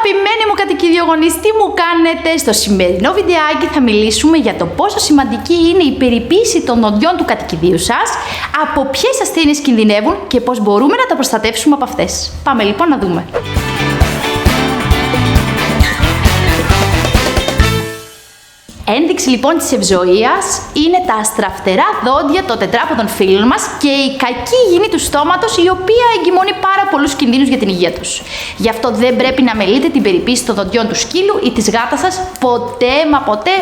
Αγαπημένοι μου κατοικιδιογονείς, τι μου κάνετε? Στο σημερινό βιντεάκι θα μιλήσουμε για το πόσο σημαντική είναι η περιποίηση των δοντιών του κατοικιδίου σας, από ποιες ασθένειες κινδυνεύουν και πώς μπορούμε να τα προστατεύσουμε από αυτές. Πάμε λοιπόν να δούμε. Ένδειξη λοιπόν της ευζοίας είναι τα αστραφτερά δόντια των τετράποδων φίλων μας και η κακή υγιεινή του στόματος, η οποία εγκυμονεί πάρα πολλούς κινδύνους για την υγεία τους. Γι' αυτό δεν πρέπει να μελείτε την περιποίηση των δοντιών του σκύλου ή της γάτας σας ποτέ μα ποτέ,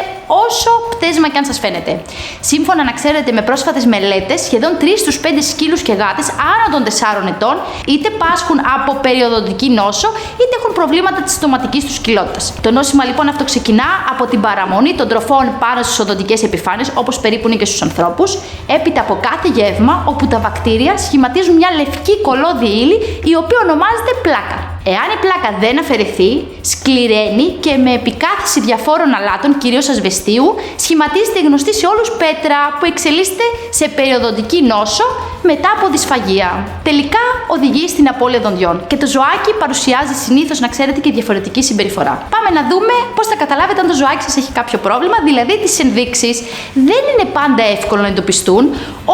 όσο πτέσμα και αν σας φαίνεται. Σύμφωνα, να ξέρετε, με πρόσφατες μελέτες, σχεδόν 3 στους 5 σκύλους και γάτες άνω των 4 ετών είτε πάσχουν από περιοδοντική νόσο είτε έχουν προβλήματα της στοματικής τους κοιλότητας. Το νόσημα λοιπόν αυτό ξεκινά από την παραμονή των τροφών πάνω στις οδοντικές επιφάνειες, όπως περίπου είναι και στους ανθρώπους, έπειτα από κάθε γεύμα, όπου τα βακτήρια σχηματίζουν μια λευκή κολώδη ύλη, η οποία ονομάζεται πλάκα. Εάν η πλάκα δεν αφαιρεθεί, σκληραίνει και με επικάθεση διαφόρων αλάτων, κυρίως ασβεστίου, σχηματίζεται η γνωστή σε όλους πέτρα, που εξελίσσεται σε περιοδοντική νόσο μετά από δυσφαγία. Τελικά οδηγεί στην απώλεια δοντιών. Και το ζωάκι παρουσιάζει συνήθως, να ξέρετε, και διαφορετική συμπεριφορά. Πάμε να δούμε πώς θα καταλάβετε αν το ζωάκι σας έχει κάποιο πρόβλημα, δηλαδή τις ενδείξεις. Δεν είναι πάντα εύκολο να εντοπιστούν,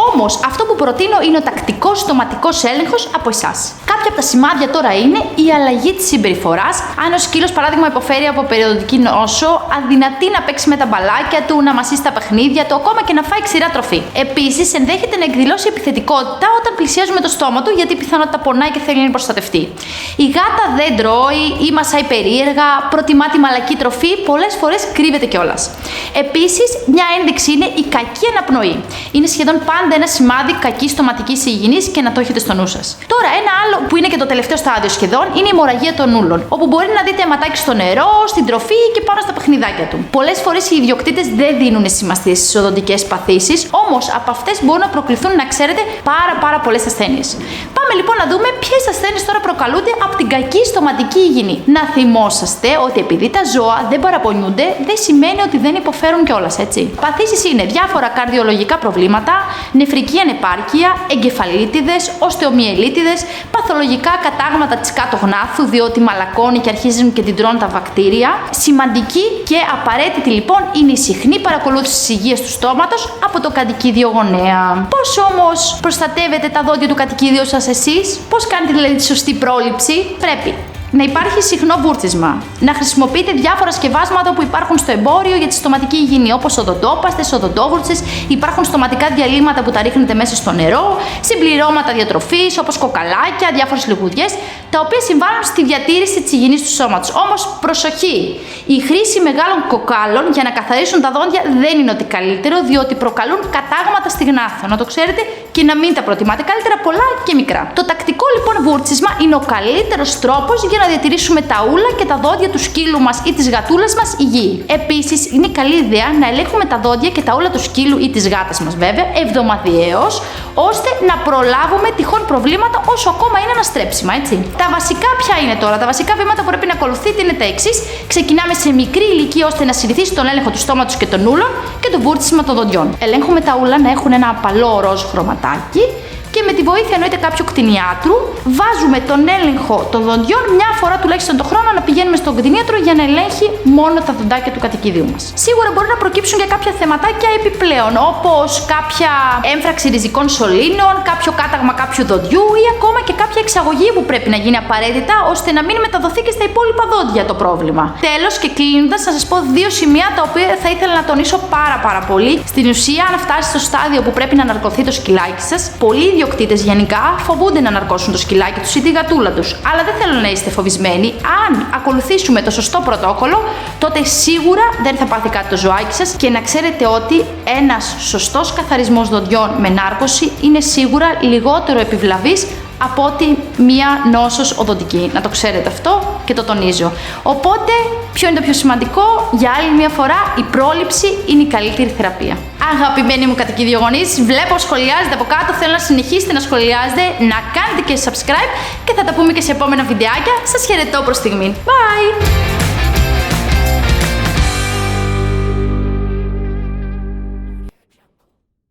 όμως αυτό που προτείνω είναι ο τακτικός στοματικός έλεγχος από εσάς. Κάποια από τα σημάδια τώρα είναι η αλλαγή της συμπεριφοράς. Αν ο σκύλος, παράδειγμα, υποφέρει από περιοδοντική νόσο, αδυνατεί να παίξει με τα μπαλάκια του, να μασίσει τα παιχνίδια του, ακόμα και να φάει ξηρά τροφή. Επίσης, ενδέχεται να εκδηλώσει επιθετικότητα όταν πλησιάζουμε το στόμα του, γιατί πιθανότατα πονάει και θέλει να προστατευτεί. Η γάτα δεν τρώει ή μασάει περίεργα, προτιμά τη μαλακή τροφή, πολλές φορές κρύβεται κιόλας. Επίσης, μια ένδειξη είναι η κακή αναπνοή. Είναι σχεδόν πάντα ένα σημάδι κακής στοματικής υγιεινής και να το έχετε στο νου σας. Τώρα, ένα άλλο που είναι και το τελευταίο στάδιο σχεδόν είναι η αιμορραγία των ούλων, όπου μπορεί να δείτε αιματάκι στο νερό, στην τροφή και πάνω στα παιχνιδάκια του. Πολλές φορές οι ιδιοκτήτες δεν δίνουν σημασία στις οδοντικές παθήσεις, όμως από αυτές μπορούν να προκληθούν, να ξέρετε, πάρα πολλές ασθένειες. Πάμε λοιπόν να δούμε ποιες ασθένειες τώρα προκαλούνται από την κακή στοματική υγιεινή. Να θυμόσαστε ότι επειδή τα ζώα δεν παραπονιούνται, δεν σημαίνει ότι δεν υποφέρουν κιόλας, έτσι. Παθήσεις είναι διάφορα καρδιολογικά προβλήματα, νεφρική ανεπάρκεια, εγκεφαλίτιδες, οστεομιελίτιδες, παθολογικά κατάγματα της κάτω γνάθου, διότι μαλακώνει και αρχίζουν και την τρώνε τα βακτήρια. Σημαντική και απαραίτητη λοιπόν είναι η συχνή παρακολούθηση της υγείας του στόματος από το κατοικίδιο γονέα. Πώς όμως προστατεύετε τα δόντια του κατοικίδιου σας εσείς? Πώς κάνετε δηλαδή τη σωστή πρόληψη? Πρέπει να υπάρχει συχνό βούρτσισμα, να χρησιμοποιείτε διάφορα σκευάσματα που υπάρχουν στο εμπόριο για τη στοματική υγιεινή, όπως οδοντόπαστες, οδοντόβουρτσες, υπάρχουν στοματικά διαλύματα που τα ρίχνετε μέσα στο νερό, συμπληρώματα διατροφής όπως κοκαλάκια, διάφορες λιγουδιές, τα οποία συμβάλλουν στη διατήρηση της υγιεινής του σώματος. Όμως προσοχή! Η χρήση μεγάλων κοκάλων για να καθαρίσουν τα δόντια δεν είναι ότι καλύτερο, διότι προκαλούν κατάγματα στη γνάθο. Να το ξέρετε και να μην τα προτιμάτε. Καλύτερα πολλά και μικρά. Το τακτικό λοιπόν βούρτσισμα είναι ο καλύτερος τρόπος για να διατηρήσουμε τα ούλα και τα δόντια του σκύλου μας ή της γατούλας μας υγιή. Επίσης, είναι καλή ιδέα να ελέγχουμε τα δόντια και τα ούλα του σκύλου ή της γάτας μας, βέβαια, εβδομαδιαίως, ώστε να προλάβουμε τυχόν προβλήματα όσο ακόμα είναι αναστρέψιμα, έτσι. Τα βασικά ποια είναι τώρα? Τα βασικά βήματα που πρέπει να ακολουθείτε είναι τα εξής. Ξεκινάμε σε μικρή ηλικία ώστε να συνηθίσει τον έλεγχο του στόματος και των ούλων και το βούρτσισμα των δοντιών. Ελέγχουμε τα ούλα να έχουν ένα απαλό ροζ χρωματάκι. Και με τη βοήθεια εννοείται κάποιου κτηνιάτρου, βάζουμε τον έλεγχο των δοντιών μια φορά τουλάχιστον το χρόνο να πηγαίνουμε στον κτηνίατρο για να ελέγχει μόνο τα δοντάκια του κατοικιδίου μας. Σίγουρα μπορεί να προκύψουν και κάποια θεματάκια επιπλέον, όπως κάποια έμφραξη ριζικών σωλήνων, κάποιο κάταγμα κάποιου δοντιού ή ακόμα και κάποια εξαγωγή που πρέπει να γίνει απαραίτητα ώστε να μην μεταδοθεί και στα υπόλοιπα δόντια το πρόβλημα. Τέλος και κλείνοντας, θα σας πω 2 σημεία τα οποία θα ήθελα να τονίσω πάρα πολύ. Στην ουσία, αν φτάσει στο στάδιο που πρέπει να αναρκωθεί το σκυλάκι σας, πολλοί ιδιοκτήτες γενικά φοβούνται να αναρκώσουν το σκυλάκι τους ή τη γατούλα τους. Αλλά δεν θέλω να είστε φοβισμένοι. Αν ακολουθήσουμε το σωστό πρωτόκολλο, τότε σίγουρα δεν θα πάθει κάτι το ζωάκι σας και να ξέρετε ότι ένας σωστός καθαρισμός δοντιών με νάρκωση είναι σίγουρα λιγότερο επιβλαβής από ότι μία νόσος οδοντική. Να το ξέρετε αυτό και το τονίζω. Οπότε, ποιο είναι το πιο σημαντικό? Για άλλη μια φορά, η πρόληψη είναι η καλύτερη θεραπεία. Αγαπημένοι μου κατοικιδιογονείς, βλέπω σχολιάζετε από κάτω, θέλω να συνεχίσετε να σχολιάζετε, να κάνετε και subscribe και θα τα πούμε και σε επόμενα βιντεάκια. Σας χαιρετώ προς στιγμή. Bye!